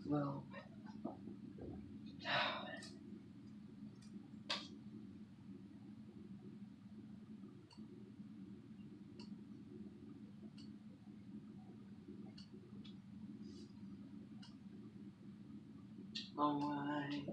Well, alright.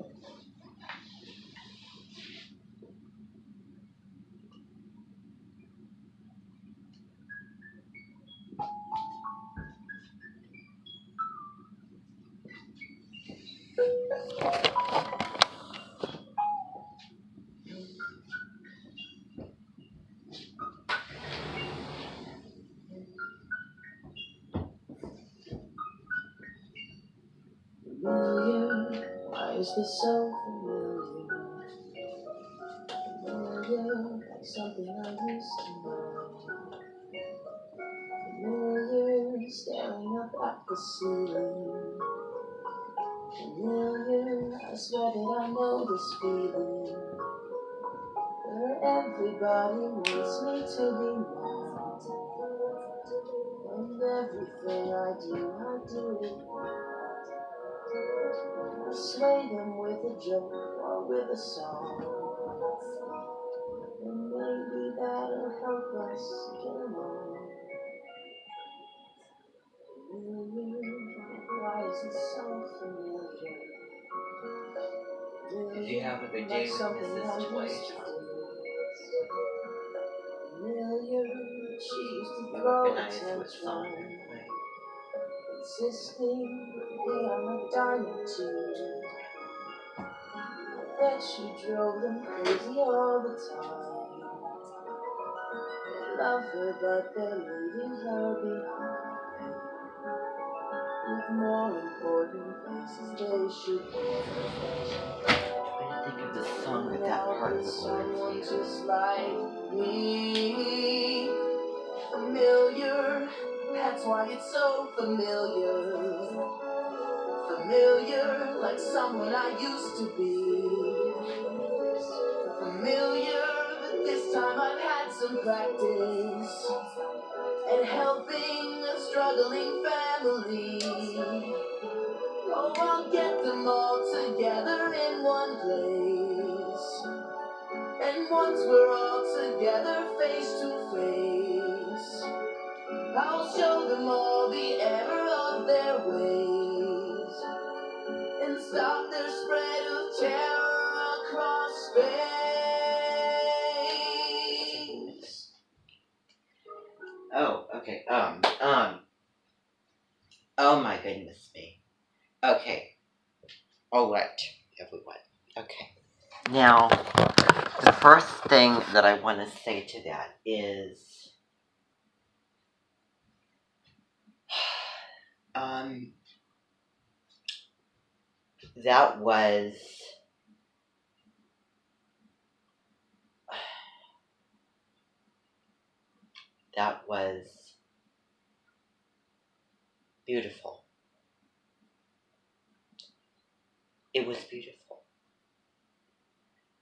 Familiar, why is this so familiar? Familiar, like something I used to know. Familiar, staring up at the ceiling. Familiar, I swear that I know this feeling. Where everybody wants me to be mine. And everything I do it. I sway them with a joke or with a song. And maybe that'll help us get along. Why is it so familiar? If you have a good day with this situation, Familiar, she used to throw a tantrum, insisting, hey, I'm a dime too. I bet she drove them crazy all the time. They love her, but they're leaving her behind. With more important places they should be. try to think of the song with that part of the Someone words just like me. Familiar, that's why it's so familiar. Familiar, like someone I used to be. Familiar, but this time I've had some practice at helping a struggling family. Oh, I'll get them all together in one place. And once we're all together face to face, I'll show them all the error of their ways and stop their spread of terror across space. Oh, okay. Oh my goodness me. Okay. Alright, everyone. Okay. Now, the first thing that I want to say to that is, that was beautiful. It was beautiful.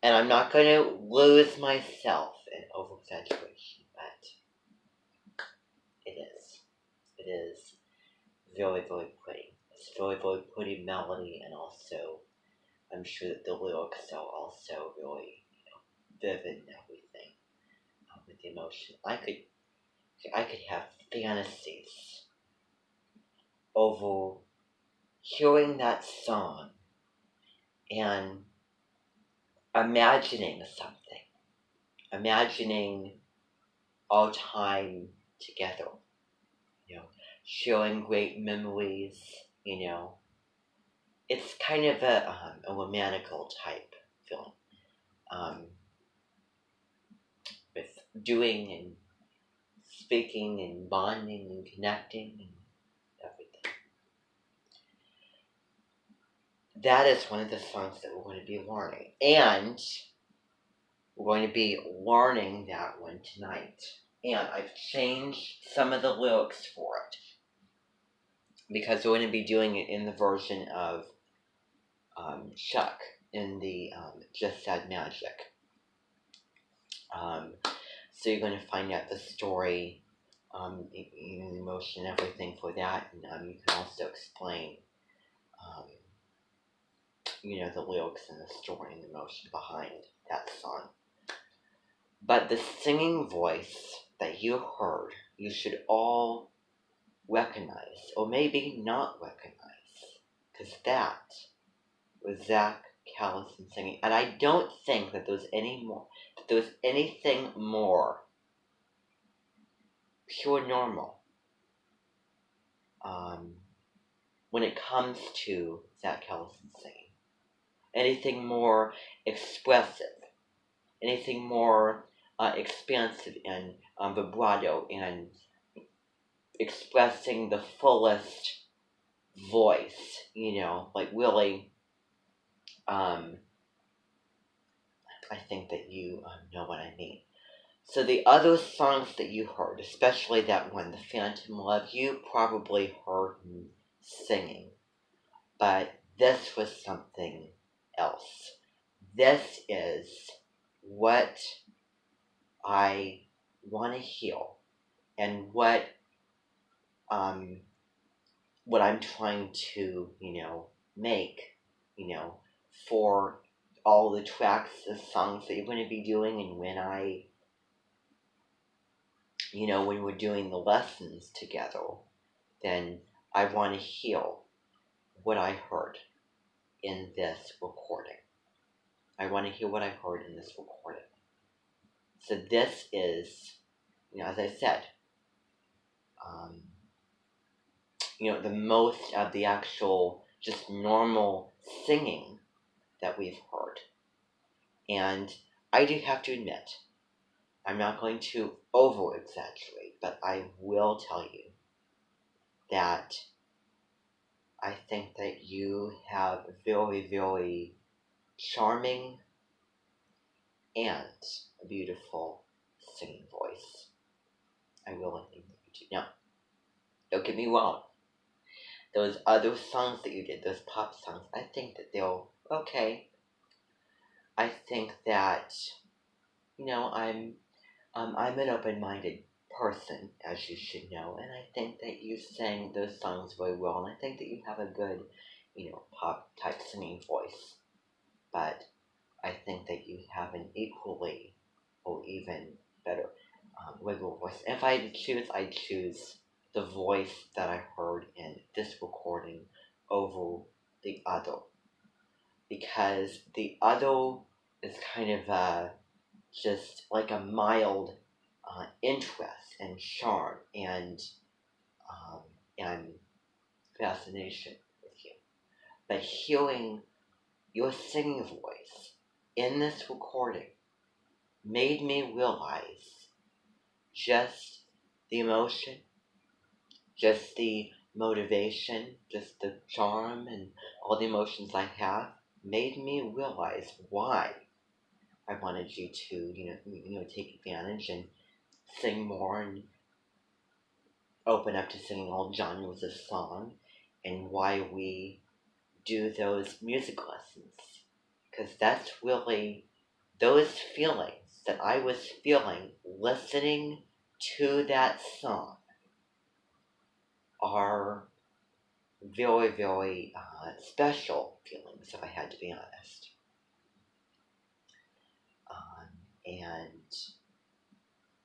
And I'm not going to lose myself in over-exaggeration, but it is. It is very, very pretty. It's very, very pretty melody, and also, I'm sure that the lyrics are also really, vivid and everything, with the emotion. I could have fantasies over hearing that song and imagining something, imagining our time together, sharing great memories, It's kind of a romantical type film, with doing and speaking and bonding and connecting and everything. That is one of the songs that we're going to be learning. And we're going to be learning that one tonight. And I've changed some of the lyrics for it, because we're going to be doing it in the version of Chuck, in the Just Sad Magic. So you're going to find out the story, the emotion, everything for that, and you can also explain, um, the lyrics and the story and the emotion behind that song. But the singing voice that you heard, you should all recognize, or maybe not recognize, because that was Zach Callison singing, and I don't think that there's anything more pure normal when it comes to Zach Callison singing. Anything more expressive, anything more expansive and vibrato and expressing the fullest voice, like really, I think that you know what I mean. So the other songs that you heard, especially that one, The Phantom Love, you probably heard me singing. But this was something else. This is what I want to heal, and what I'm trying to, make, for all the tracks, the songs that you're going to be doing, and when we're doing the lessons together, then I want to heal what I heard in this recording. I want to hear what I heard in this recording. So this is, as I said, the most of the actual just normal singing that we've heard. And I do have to admit, I'm not going to over-exaggerate, but I will tell you that I think that you have a very, very charming and a beautiful singing voice. I really think that you do. Now, don't get me wrong. Those other songs that you did, those pop songs, I think that they're okay. I think that, I'm an open-minded person, as you should know, and I think that you sang those songs very well, and I think that you have a good, pop-type singing voice. But I think that you have an equally, or even better, regular voice. And if I had to choose, I'd choose the voice that I heard in this recording over the other. Because the other is kind of just like a mild interest and charm and fascination with you. But hearing your singing voice in this recording made me realize just the emotion, just the motivation, just the charm and all the emotions I have made me realize why I wanted you to, take advantage and sing more and open up to singing all genres of song, and why we do those music lessons. Because that's really those feelings that I was feeling listening to that song are very, very special feelings, if I had to be honest. And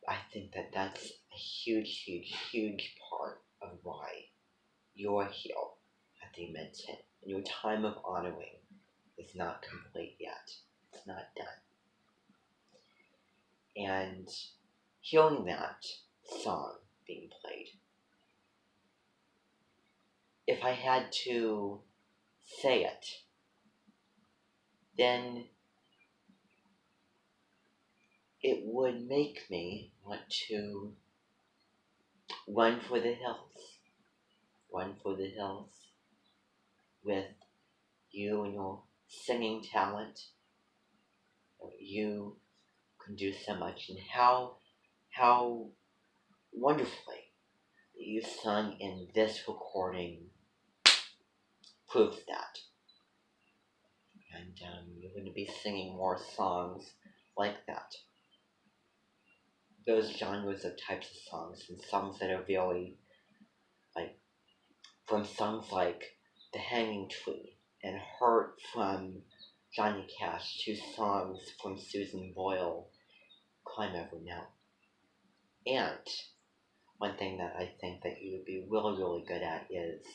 I think that that's a huge, huge, huge part of why you're here at the Minton. And your time of honoring is not complete yet. It's not done. And hearing that song being played, if I had to say it, then it would make me want to run for the hills. Run for the hills with you and your singing talent. You can do so much, and how wonderfully you sung in this recording proves that. And you're going to be singing more songs like that. Those genres of types of songs, and songs that are very, like, from songs like The Hanging Tree and Hurt from Johnny Cash to songs from Susan Boyle, Climb Every Mountain. And one thing that I think that you would be really, really good at is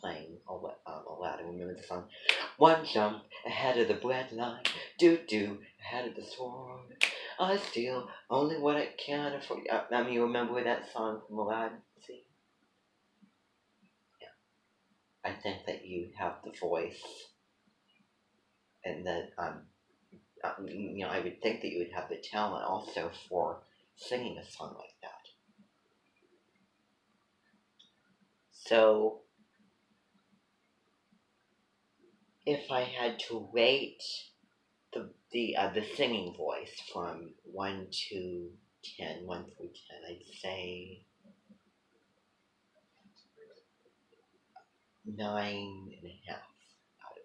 playing Aladdin. Remember the song? One jump ahead of the bread line, do ahead of the sword. I steal only what I can afford. I mean, you remember that song from Aladdin? See? Yeah. I think that you have the voice, and that I would think that you would have the talent also for singing a song like that. So, if I had to rate the singing voice from 1 to 10, 1 through 10, I'd say 9.5 out of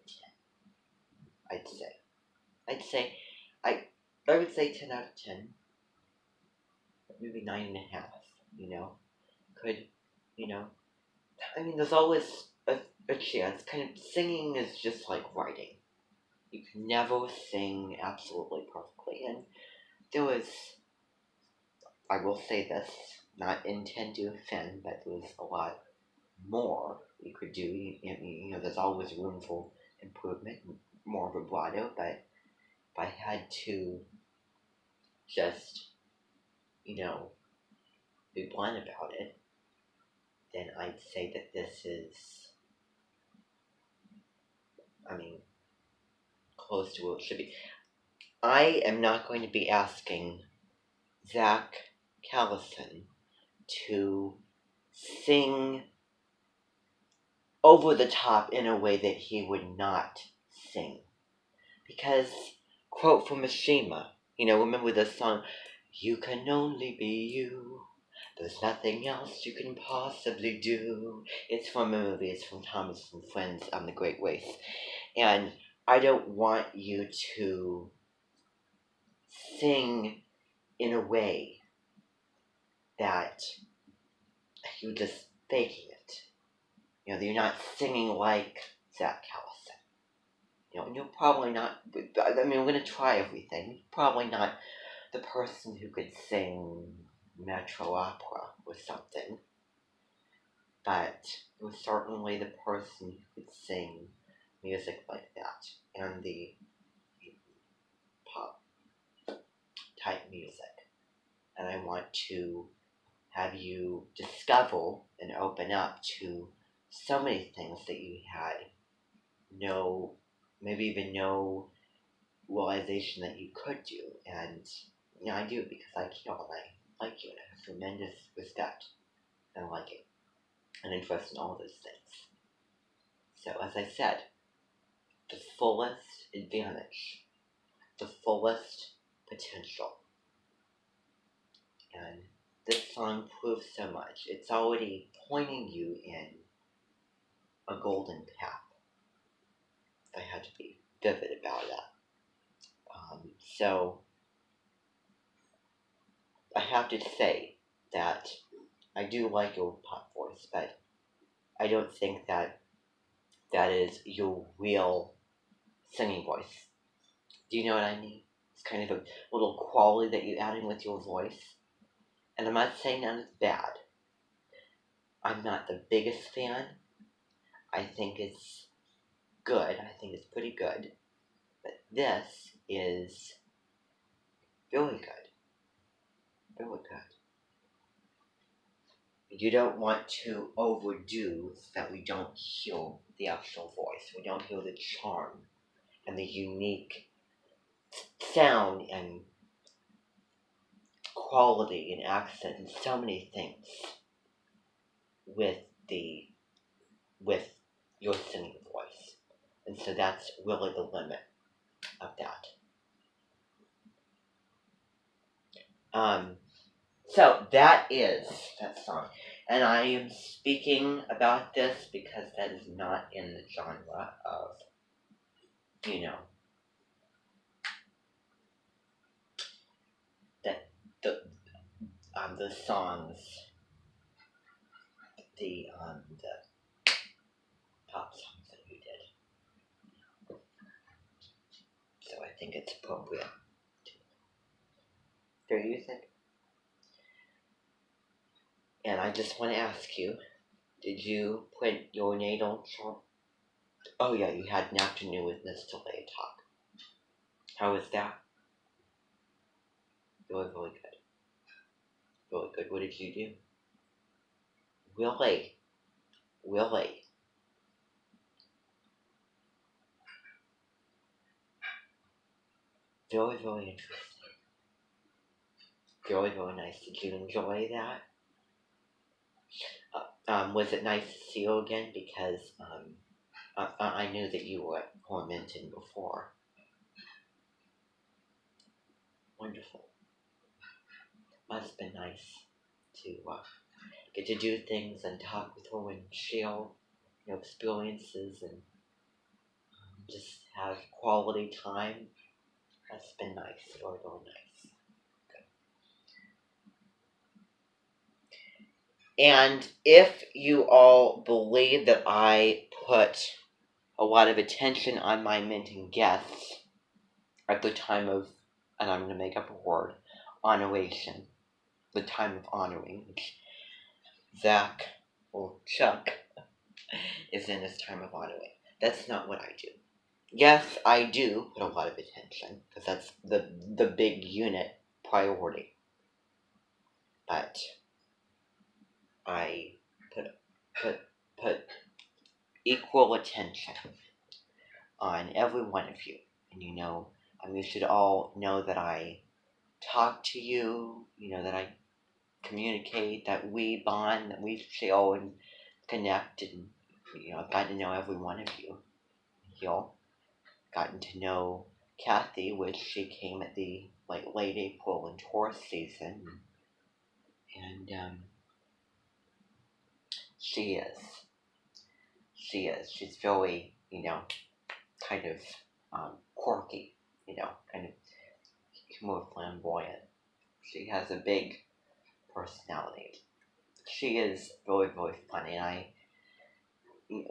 10. I would say 10 out of 10, maybe 9.5. Could, I mean, there's always a chance. Kind of singing is just like writing. You can never sing absolutely perfectly, and there was, I will say this, not intend to offend, but there was a lot more you could do. There's always room for improvement, more vibrato, but if I had to just, be blunt about it, then I'd say that this is, close to what it should be. I am not going to be asking Zach Callison to sing over the top in a way that he would not sing. Because, quote from Mishima, remember the song, "You can only be you, there's nothing else you can possibly do." It's from a movie, it's from Thomas and Friends on The Great Race. And I don't want you to sing in a way that you're just faking it. That you're not singing like Zach Callison. And you're probably not, we're going to try everything. Probably not the person who could sing metro opera or something. But you're certainly the person who could sing music like that. And the pop type music. And I want to have you discover and open up to so many things that you had maybe even no realization that you could do. And I do it because I care and I like you and I have tremendous respect and liking and interest in all those things. So as I said, the fullest advantage, the fullest potential. And this song proves so much. It's already pointing you in a golden path. If I had to be vivid about that. So, I have to say that I do like your pop voice, but I don't think that is your real singing voice. Do you know what I mean? It's kind of a little quality that you add in with your voice. And I'm not saying that it's bad. I'm not the biggest fan. I think it's good. I think it's pretty good. But this is really good. Really good. You don't want to overdo so that we don't hear the actual voice. We don't hear the charm and the unique sound and quality and accent and so many things with your singing voice. And so that's really the limit of that. So that is that song. And I am speaking about this because that is not in the genre of, the songs, the pop songs that you did. So I think it's appropriate to use it. And I just want to ask you, did you put your natal chart? Oh yeah, you had an afternoon with Miss Delay Talk. How was that? Really, really good. Really good. What did you do? Really? Really? Very, very interesting. Very, very nice. Did you enjoy that? Was it nice to see you again? Because I knew that you were at Horminton before. Wonderful. Must have been nice to get to do things and talk with her and share, experiences and just have quality time. That's been nice. Very, very nice. And if you all believe that I put a lot of attention on my minting guests at the time of, and I'm going to make up a word, honoration, the time of honoring, which Zach or Chuck is in this time of honoring. That's not what I do. Yes, I do put a lot of attention, because that's the big unit priority. But I put equal attention on every one of you. And you should all know that I talk to you, that I communicate, that we bond, that we share and connect, and I've gotten to know every one of you. You've gotten to know Kathy, which she came at the late April and Taurus season, and she's very, kind of quirky, kind of more flamboyant. She has a big personality. She is very, very funny, and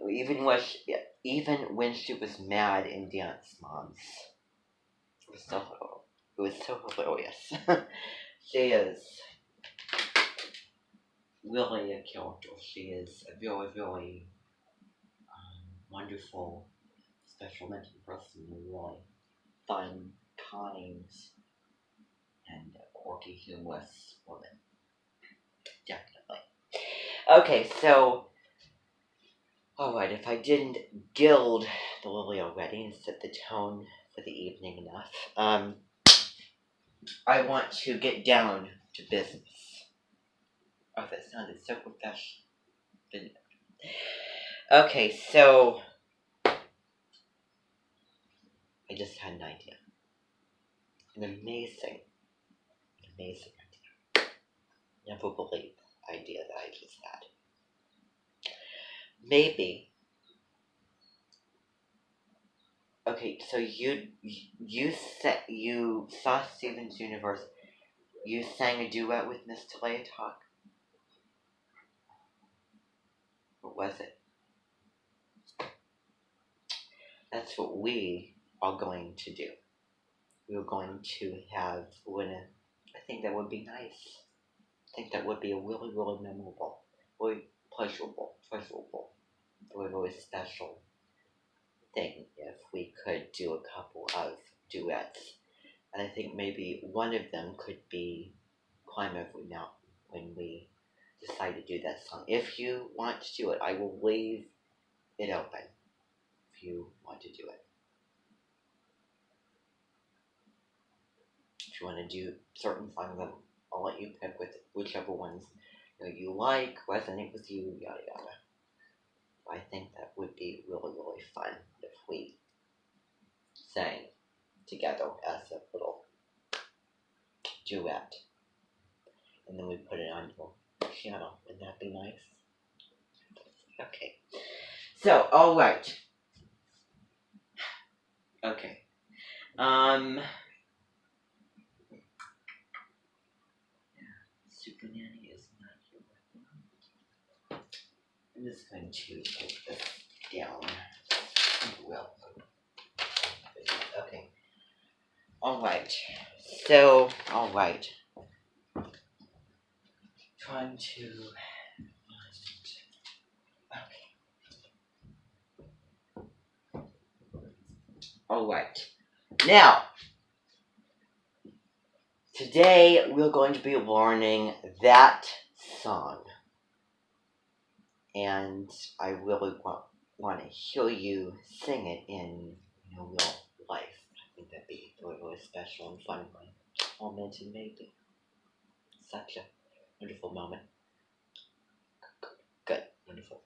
even when she was mad in Dance Moms, it was so hilarious. She is really a character. She is a very, very wonderful, special mental person, a really fun, kind, and quirky, humorous woman. Definitely. Okay, so, alright, if I didn't gild the lily already and set the tone for the evening enough, I want to get down to business. Oh, that sounded so professional, didn't it? Okay, so I just had an idea. An amazing idea. Never believe the idea that I just had. Maybe. Okay, so you saw Steven's Universe. You sang a duet with Miss Talia Talk. What was it? That's what we are going to do. We're going to have I think that would be nice. I think that would be a really, really memorable, really pleasurable, really, really special thing if we could do a couple of duets. And I think maybe one of them could be Climb Every Mountain when we decide to do that song. If you want to do it, I will leave it open if you want to do it. If you want to do certain songs, I'll let you pick with whichever ones you like, resonate with you, yada yada. I think that would be really, really fun if we sang together as a little duet. And then we put it on your piano. Wouldn't that be nice? Okay. So, alright. Okay. Super Nanny is not here with me. I'm just going to take this down. Well, okay. Alright. So, alright. Trying to. Alright. Now, today we're going to be learning that song. And I really want to hear you sing it in real life. I think that'd be really, really special and fun. Like all mentioned maybe. Such a wonderful moment. Good. Wonderful.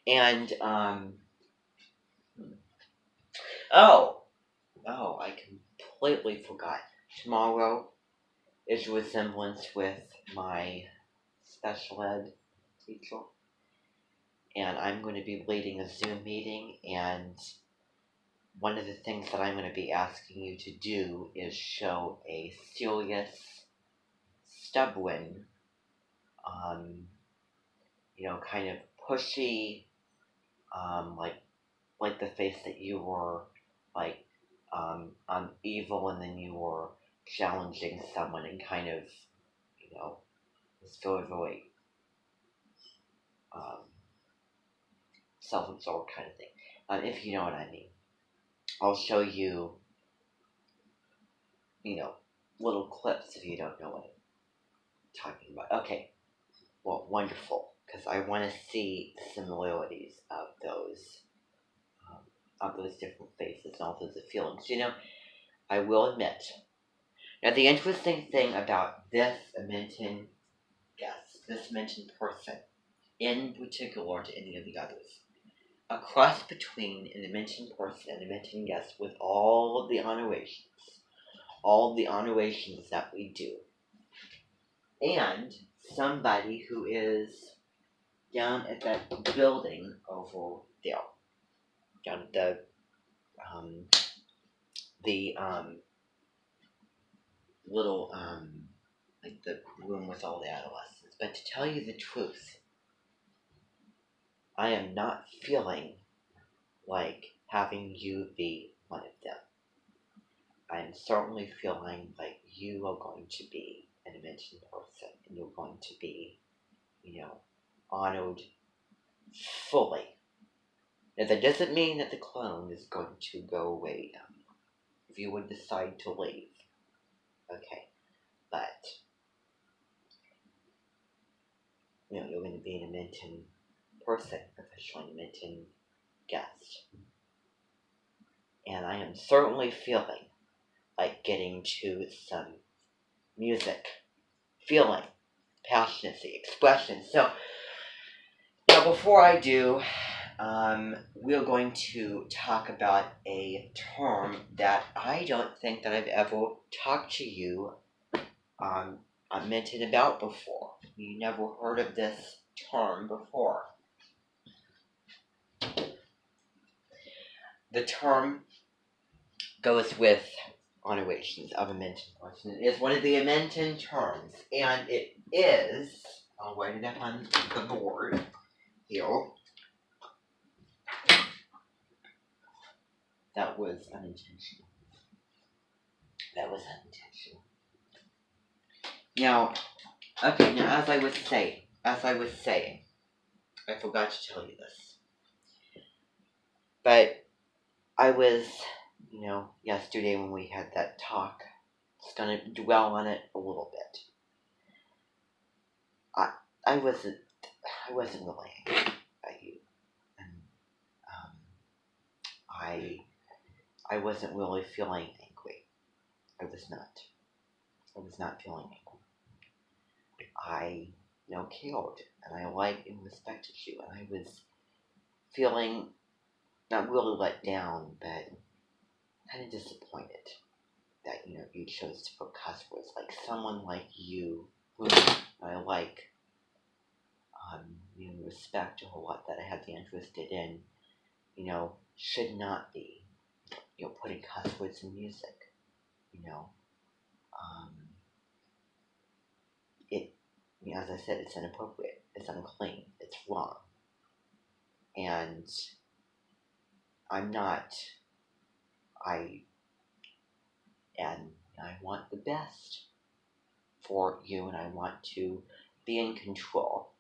And, oh, I completely forgot. Tomorrow is a resemblance with my special ed teacher. And I'm going to be leading a Zoom meeting, and one of the things that I'm going to be asking you to do is show a serious, stubborn, kind of pushy, like the face that you were, like, evil, and then you were challenging someone and kind of, this very, self-absorbed kind of thing. If you know what I mean. I'll show you, little clips if you don't know what I'm talking about. Okay, well, wonderful, because I want to see the similarities of those different faces and all those feelings. I will admit. Now, the interesting thing about this mentioned guest, this mentioned person, in particular to any of the others, a cross between an mentioned person and a mentioned guest with all of the honoritions that we do, and somebody who is down at that building over there, down at the little like the room with all the adolescents. But to tell you the truth, I am not feeling like having you be one of them. I'm certainly feeling like you are going to be an mentioned person, and you're going to be, honored fully. Now, that doesn't mean that the clone is going to go away if you would decide to leave. Okay, but, you're going to be an mentioned person, officially a mentioned guest. And I am certainly feeling like getting to some music, feeling, passionacy, expression. So, now before I do, we're going to talk about a term that I don't think that I've ever talked to you, mentioned about before. You never heard of this term before. The term goes with honoritions of a mentioned person. It is one of the mentioned terms, and it is, I'll write it up on the board here. That was unintentional. Now, okay, now as I was saying, I forgot to tell you this. But I was, yesterday when we had that talk, just gonna dwell on it a little bit. I wasn't really angry at you. And I wasn't really feeling angry. I was not feeling angry. I cared, and I liked and respected you, and I was feeling not really let down, but kind of disappointed that you chose to put cuss words. Like someone like you, who I like, respect or what that I have the interest in, should not be, putting cuss words in music. It as I said, it's inappropriate, it's unclean, it's wrong. And I want the best for you, and I want to be in control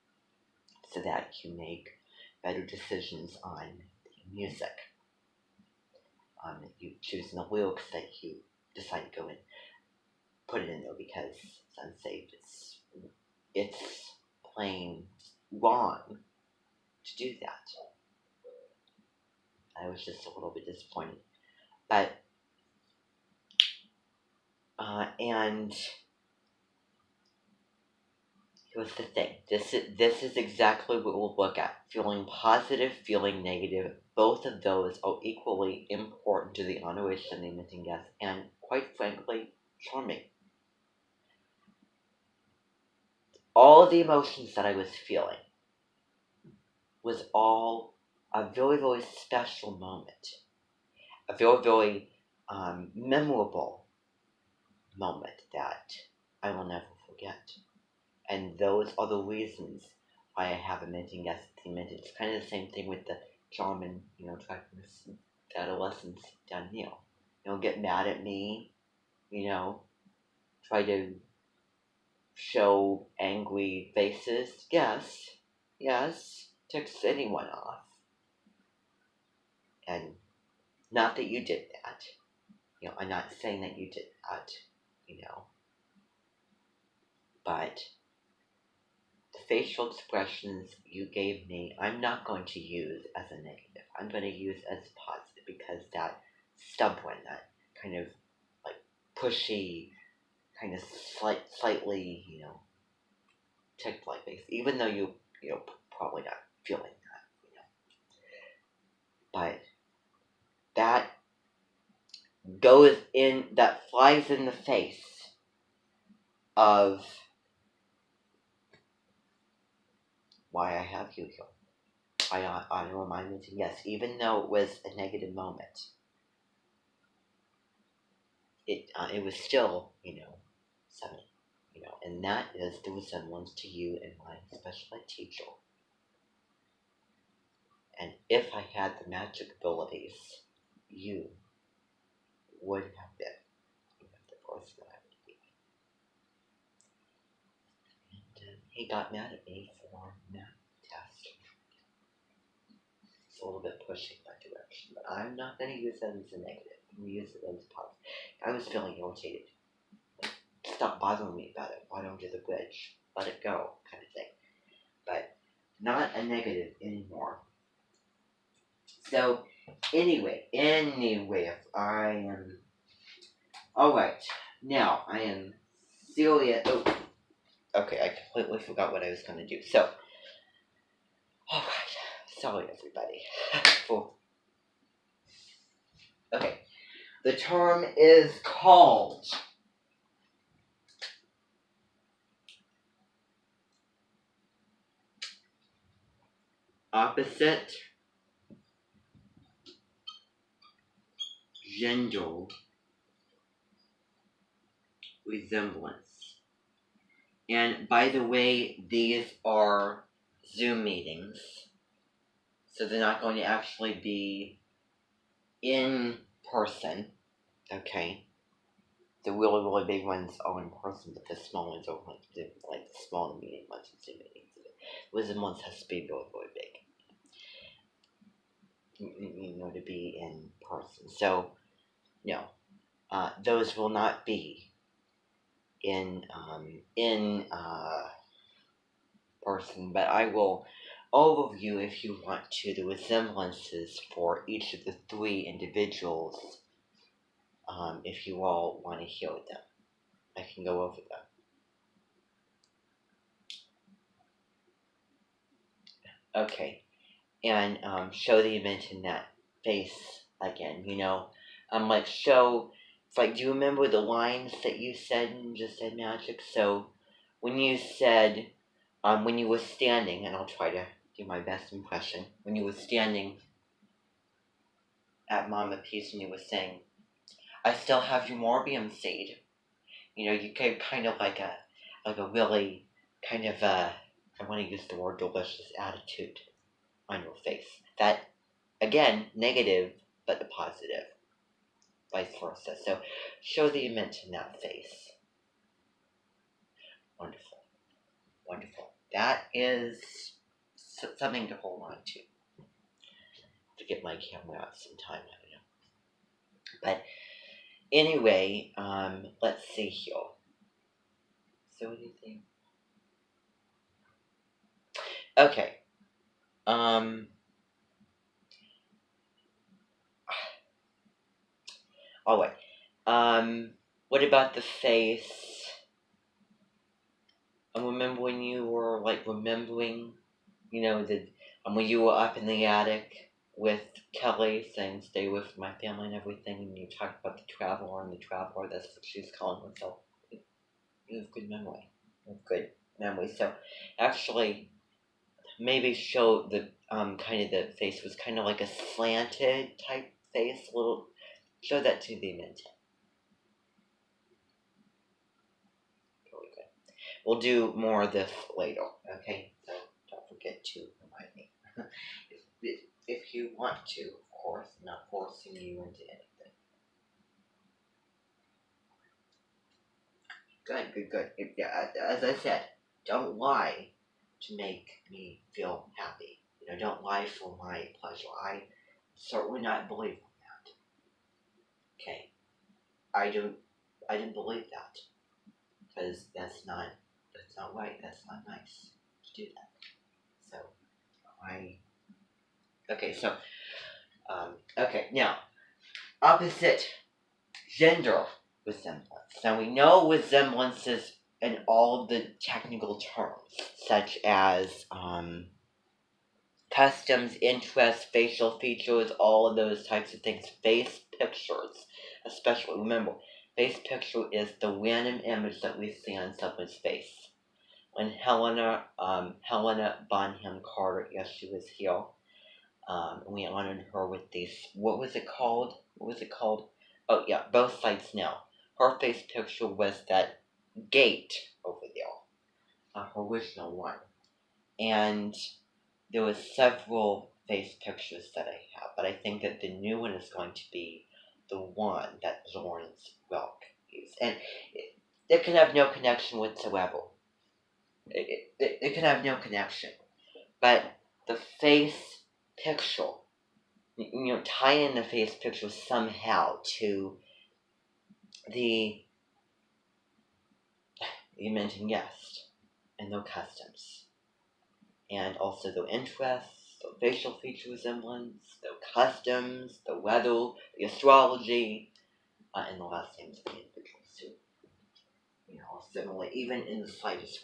so that you make better decisions on the music. You choosing the lyrics that you decide to go and put it in there because it's unsafe. It's plain wrong to do that. I was just a little bit disappointed. But and here's the thing. This is exactly what we'll look at. Feeling positive, feeling negative. Both of those are equally important to the honoration of the emitting guest, and quite frankly, charming. All the emotions that I was feeling was all a very, very special moment. A very, very memorable moment that I will never forget. And those are the reasons why I have a emitting guest emitted. It's kind of the same thing with the German, trackers, the adolescents down here. Get mad at me, try to show angry faces. Yes, ticks anyone off. And not that you did that. I'm not saying that you did that, but the facial expressions you gave me, I'm not going to use as a negative. I'm going to use as positive because that stubborn, that kind of like pushy, kind of slightly, tick-like face, even though you probably not feeling that, but that flies in the face of why I have you here. I remind me to, yes, even though it was a negative moment, it was still, something, and that is the resemblance to you and my special ed teacher. And if I had the magic abilities, you would have been the person that I would be. And he got mad at me for math test. It's a little bit pushing my direction, but I'm not going to use that as a negative. I'm going to use it as a positive. I was feeling irritated. Stop bothering me about it. Why don't you do the bridge? Let it go, kind of thing. But not a negative anymore. So, anyway, if I am... Alright, now, I am serious... Oh, okay, I completely forgot what I was going to do. So, alright, sorry everybody. Okay, the term is called... opposite gender resemblance. And by the way, these are Zoom meetings, so they're not going to actually be in person, okay? The really, really big ones are in person, but the small ones are like the small and medium ones and Zoom meetings. Wisdom ones has to be really, really big, to be in person. So, no, those will not be in person, but I will overview, if you want to, the resemblances for each of the three individuals, if you all want to hear them. I can go over them. Okay, and show the event in that face again, show, it's like, do you remember the lines that you said in Just Said Magic? So, when you said, when you were standing, and I'll try to do my best impression, when you were standing at Mama Peace and you were saying, I still have your morbium seed. You gave kind of like a really kind of I want to use the word delicious attitude on your face. That, again, negative, but the positive. Vice versa. So show the mint in that face. Wonderful. Wonderful. That is something to hold on to. To get my camera out sometime, I don't know. But anyway, let's see here. So anything? Okay. Oh wait. What about the face? I remember when you were like remembering, when you were up in the attic with Kelly saying stay with my family and everything, and you talked about the traveler and the traveler, that's what she's calling herself. You have good memory. You have good memory. So actually, maybe show the kind of the face was kind of like a slanted type face, a little. Show that to the mint. Really good. We'll do more of this later, okay? So don't forget to remind me. if you want to, of course, I'm not forcing you into anything. Good. Yeah, as I said, don't lie to make me feel happy. Don't lie for my pleasure. I certainly not believe in that. Okay, I didn't believe that because that's not right. That's not nice to do that. So okay. Now, opposite gender resemblance. Now we know resemblances in all of the technical terms, such as customs, interests, facial features, all of those types of things. Face pictures, especially. Remember, face picture is the random image that we see on someone's face. When Helena Bonham Carter, yes, she was here, we honored her with these, what was it called? Oh yeah, both sites now. Her face picture was that gate over there, her original one. And there was several face pictures that I have, but I think that the new one is going to be the one that Lawrence Welk used. And it can have no connection whatsoever. It can have no connection. But the face picture, tie in the face picture somehow to the mentioned guest and their customs. And also their interests, their facial feature resemblance, their customs, the weather, the astrology, and the last names of the individuals too. Similarly, even in the slightest